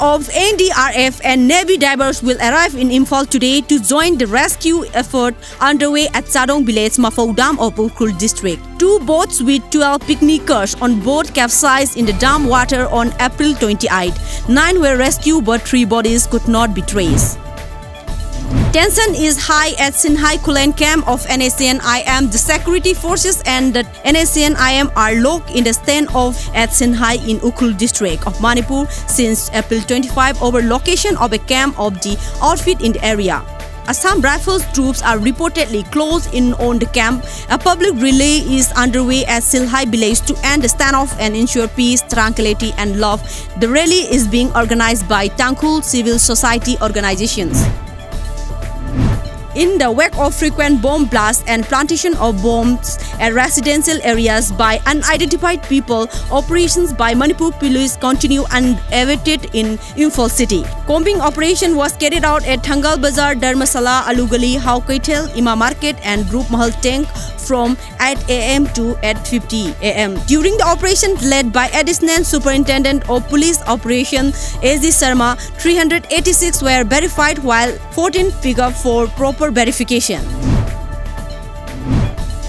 of NDRF and Navy divers will arrive in Imphal today to join the rescue effort underway at Sadong village, Mafau Dam of Ukhrul district. 2 boats with 12 picnickers on board capsized in the dam water on April 28. 9 were rescued but 3 bodies could not be traced. Tension is high at Sinhai Kulen camp of NACN-IM. The security forces and the NACN-IM are locked in the standoff at Sinhai in Ukhrul district of Manipur since April 25 over location of a camp of the outfit in the area. Assam Rifles troops are reportedly closed in on the camp. A public relay is underway at Silhai village to end the standoff and ensure peace, tranquility and love. The rally is being organized by Tangkhul civil society organizations. In the wake of frequent bomb blasts and plantation of bombs at residential areas by unidentified people, operations by Manipur police continue unabated in Imphal city. Combing operation was carried out at Thangal Bazar, Dharmasala, Alugali, Haukaitel, Ima Market and Group Mahal Tank from 8 a.m. to 8:50 a.m. During the operation led by Additional Superintendent of Police Operation A.Z. Sharma, 386 were verified while 14 figured for proper verification.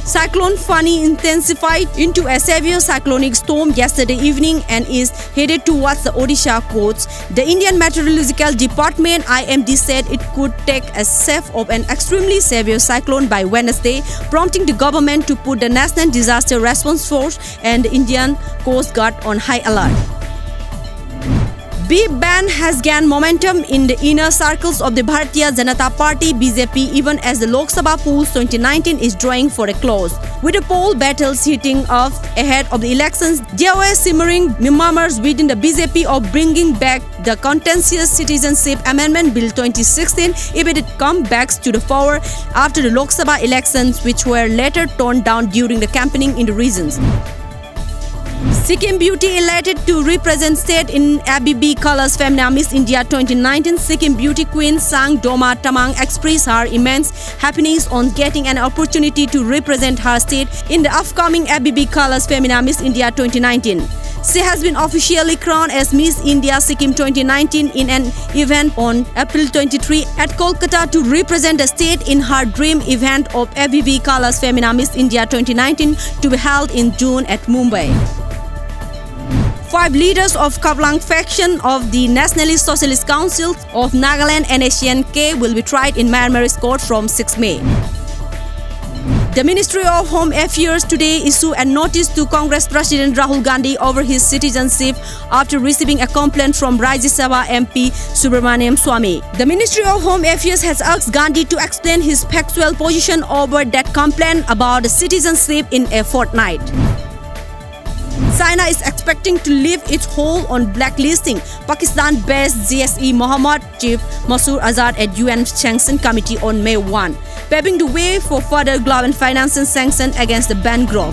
Cyclone Fani intensified into a severe cyclonic storm yesterday evening and is headed towards the Odisha coast. The Indian Meteorological Department (IMD) said it could take a shape of an extremely severe cyclone by Wednesday, prompting the government to put the National Disaster Response Force and the Indian Coast Guard on high alert. Beef ban has gained momentum in the inner circles of the Bharatiya Janata Party (BJP) even as the Lok Sabha polls 2019 is drawing for a close. With the poll battles heating up ahead of the elections, there were simmering murmurs within the BJP of bringing back the contentious Citizenship Amendment Bill 2016 if it comes back to the power after the Lok Sabha elections, which were later toned down during the campaigning in the regions. Sikkim Beauty elected to represent state in ABB Colors Femina Miss India 2019. Sikkim Beauty Queen Sang Doma Tamang expressed her immense happiness on getting an opportunity to represent her state in the upcoming ABB Colors Femina Miss India 2019. She has been officially crowned as Miss India Sikkim 2019 in an event on April 23 at Kolkata to represent the state in her dream event of ABB Colors Femina Miss India 2019 to be held in June at Mumbai. 5 leaders of Kaplang faction of the Nationalist Socialist Council of Nagaland (NSCN-K) will be tried in Myanmar's court from 6 May. The Ministry of Home Affairs today issued a notice to Congress President Rahul Gandhi over his citizenship after receiving a complaint from Rajya Sabha MP Subramaniam Swamy. The Ministry of Home Affairs has asked Gandhi to explain his factual position over that complaint about citizenship in a fortnight. China is expecting to lift its hold on blacklisting Pakistan-based GSE Mohammad Chief Masood Azhar at UN Sanction Committee on May 1, paving the way for further global financial sanctions against the banned group.